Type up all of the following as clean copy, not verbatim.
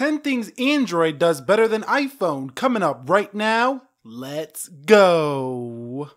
10 things Android does better than iPhone, coming up right now. Let's go.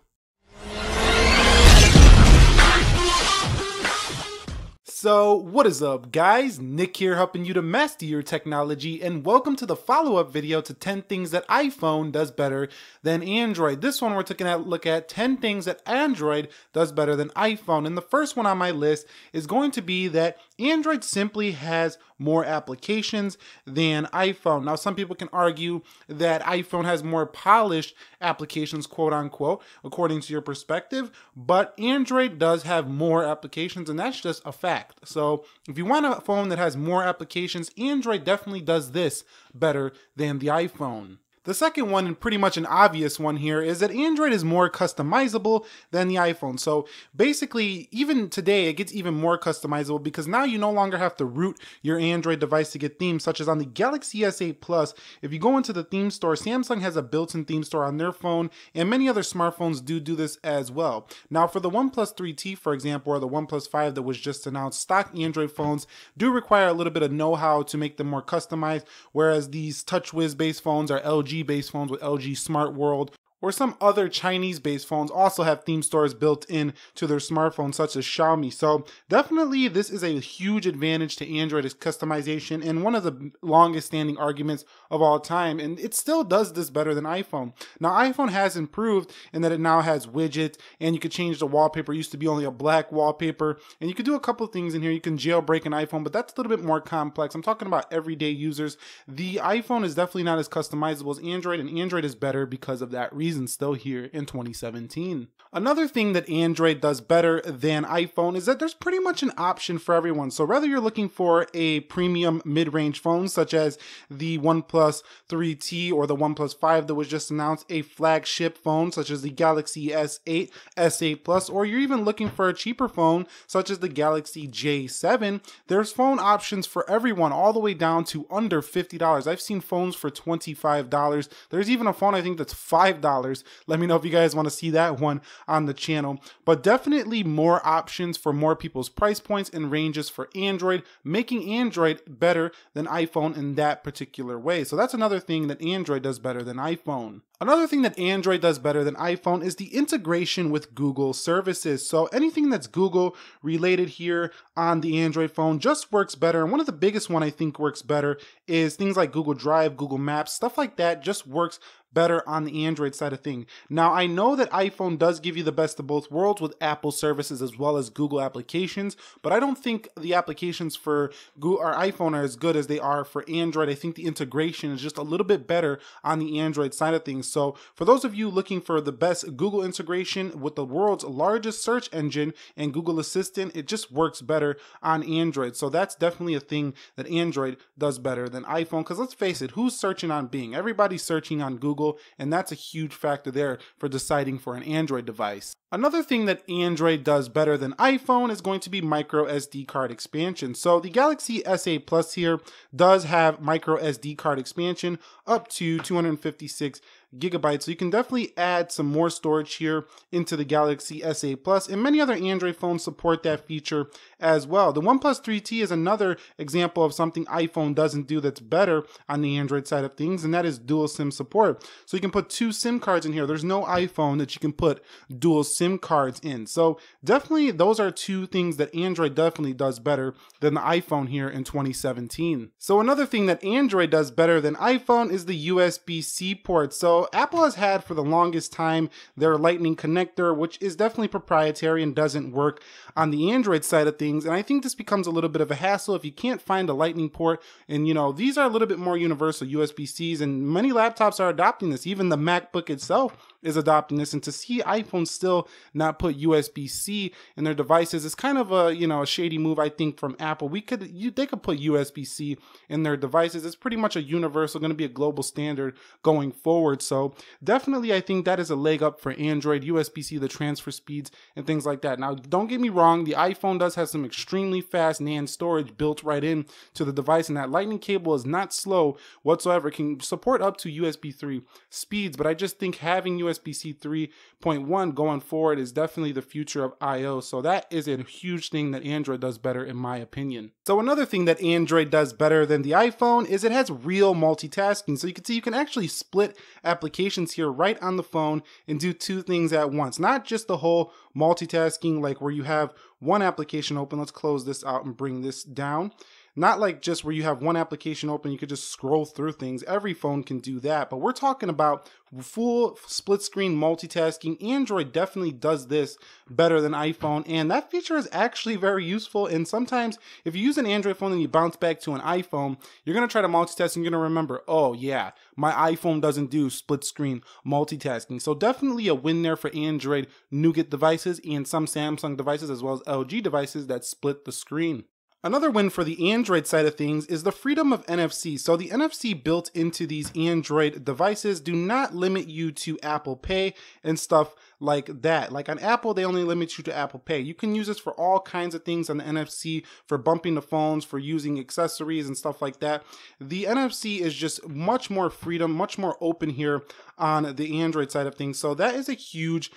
So what is up guys, Nick here helping you to master your technology, and welcome to the follow-up video to 10 things that iPhone does better than Android. This one we're taking a look at 10 things that Android does better than iPhone, and the first one on my list is going to be that Android simply has more applications than iPhone. Now some people can argue that iPhone has more polished applications, quote unquote, according to your perspective, but Android does have more applications, and that's just a fact. So if you want a phone that has more applications, Android definitely does this better than the iPhone. The second one, and pretty much an obvious one here, is that Android is more customizable than the iPhone. So basically, even today, it gets even more customizable because now you no longer have to root your Android device to get themes, such as on the Galaxy S8 Plus. If you go into the theme store, Samsung has a built-in theme store on their phone, and many other smartphones do this as well. Now, for the OnePlus 3T, for example, or the OnePlus 5 that was just announced, stock Android phones do require a little bit of know-how to make them more customized, whereas these TouchWiz-based phones are LG-based phones with LG Smart World, or some other Chinese-based phones also have theme stores built in to their smartphones, such as Xiaomi. So definitely this is a huge advantage to Android, is customization, and one of the longest standing arguments of all time, and it still does this better than iPhone. Now iPhone has improved in that it now has widgets, and you could change the wallpaper. It used to be only a black wallpaper, and you could do a couple of things in here. You can jailbreak an iPhone, but that's a little bit more complex. I'm talking about everyday users. The iPhone is definitely not as customizable as Android, and Android is better because of that reason still here in 2017. Another thing that Android does better than iPhone is that there's pretty much an option for everyone. So whether you're looking for a premium mid-range phone such as the OnePlus 3T or the OnePlus 5 that was just announced, a flagship phone such as the Galaxy S8, S8 Plus, or you're even looking for a cheaper phone such as the Galaxy J7, there's phone options for everyone all the way down to under $50. I've seen phones for $25. There's even a phone I think that's $5. Let me know if you guys want to see that one on the channel. But definitely more options for more people's price points and ranges for Android, making Android better than iPhone in that particular way. So that's another thing that Android does better than iPhone. Another thing that Android does better than iPhone is the integration with Google services. So anything that's Google related here on the Android phone just works better. And one of the biggest one I think works better is things like Google Drive, Google Maps, stuff like that just works better on the Android side of things. Now, I know that iPhone does give you the best of both worlds with Apple services as well as Google applications, but I don't think the applications for Google or iPhone are as good as they are for Android. I think the integration is just a little bit better on the Android side of things. So for those of you looking for the best Google integration with the world's largest search engine and Google Assistant, it just works better on Android. So that's definitely a thing that Android does better than iPhone, because let's face it, who's searching on Bing? Everybody's searching on Google, and that's a huge factor there for deciding for an Android device. Another thing that Android does better than iPhone is going to be micro SD card expansion. So the Galaxy S8 Plus here does have micro SD card expansion up to 256 gigabytes. So you can definitely add some more storage here into the Galaxy S8 Plus, and many other Android phones support that feature as well. The OnePlus 3T is another example of something iPhone doesn't do that's better on the Android side of things, and that is dual SIM support. So you can put 2 SIM cards in here. There's no iPhone that you can put dual SIM cards in. So definitely those are 2 things that Android definitely does better than the iPhone here in 2017. So another thing that Android does better than iPhone is the USB-C port. So Apple has had for the longest time their Lightning connector, which is definitely proprietary and doesn't work on the Android side of things. And I think this becomes a little bit of a hassle if you can't find a Lightning port. And these are a little bit more universal USB-Cs, and many laptops are adopting this. Even the MacBook itself is adopting this, and to see iPhone still not put USB-C in their devices is kind of a a shady move, I think, from Apple. They could put USB-C in their devices. It's pretty much a universal, going to be a global standard going forward. So definitely I think that is a leg up for Android, USB-C, the transfer speeds and things like that. Now don't get me wrong, the iPhone does have some extremely fast NAND storage built right in to the device, and that Lightning cable is not slow whatsoever. It can support up to USB 3 speeds, but I just think having USB USB-C 3.1 going forward is definitely the future of I/O. So that is a huge thing that Android does better in my opinion. So another thing that Android does better than the iPhone is it has real multitasking. So you can see you can actually split applications here right on the phone and do two things at once. Not just the whole multitasking like where you have one application open. Let's close this out and bring this down. Not like just where you have one application open, you could just scroll through things. Every phone can do that, but we're talking about full split screen multitasking. Android definitely does this better than iPhone, and that feature is actually very useful. And sometimes if you use an Android phone and you bounce back to an iPhone, you're gonna try to multitask and you're gonna remember, oh yeah, my iPhone doesn't do split screen multitasking. So definitely a win there for Android Nougat devices and some Samsung devices as well as LG devices that split the screen. Another win for the Android side of things is the freedom of NFC. So the NFC built into these Android devices do not limit you to Apple Pay and stuff like that. Like on Apple, they only limit you to Apple Pay. You can use this for all kinds of things on the NFC, for bumping the phones, for using accessories and stuff like that. The NFC is just much more freedom, much more open here on the Android side of things. So that is a huge,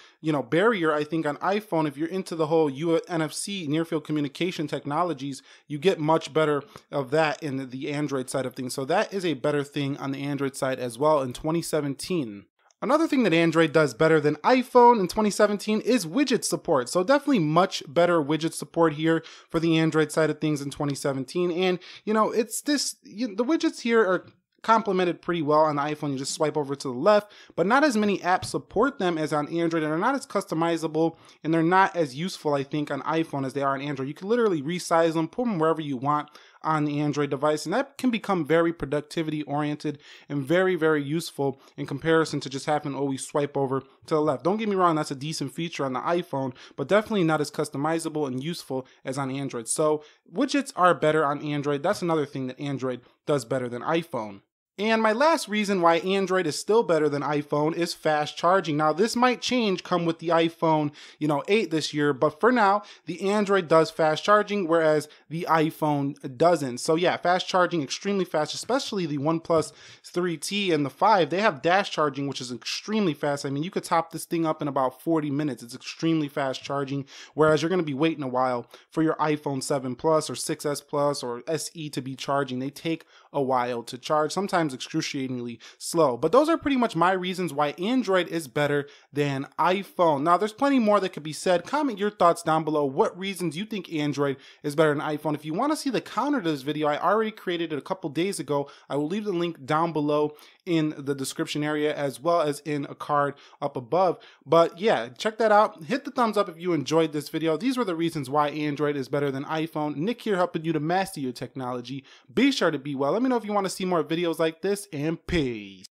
barrier, I think, on iPhone. If you're into the whole NFC, near field communication technologies, you get much better of that in the Android side of things. So that is a better thing on the Android side as well in 2017. Another thing that Android does better than iPhone in 2017 is widget support. So definitely much better widget support here for the Android side of things in 2017. And, it's this, the widgets here are complemented pretty well on the iPhone. You just swipe over to the left, but not as many apps support them as on Android, and they're not as customizable, and they're not as useful, I think, on iPhone as they are on Android. You can literally resize them, put them wherever you want on the Android device, and that can become very productivity oriented and very, very useful in comparison to just having to always swipe over to the left. Don't get me wrong, that's a decent feature on the iPhone, but definitely not as customizable and useful as on Android. So widgets are better on Android. That's another thing that Android does better than iPhone. And my last reason why Android is still better than iPhone is fast charging. Now, this might change come with the iPhone, 8 this year, but for now, the Android does fast charging, whereas the iPhone doesn't. So yeah, fast charging, extremely fast, especially the OnePlus 3T and the 5. They have dash charging, which is extremely fast. I mean, you could top this thing up in about 40 minutes. It's extremely fast charging, whereas you're going to be waiting a while for your iPhone 7 Plus or 6S Plus or SE to be charging. They take a while to charge, sometimes excruciatingly slow. But those are pretty much my reasons why Android is better than iPhone. Now, there's plenty more that could be said. Comment your thoughts down below. What reasons you think Android is better than iPhone? If you want to see the counter to this video, I already created it a couple days ago. I will leave the link down below in the description area as well as in a card up above. But yeah, check that out. Hit the thumbs up if you enjoyed this video. These were the reasons why Android is better than iPhone. Nick here helping you to master your technology. Be sure to be well. Let me know if you want to see more videos like this, and peace.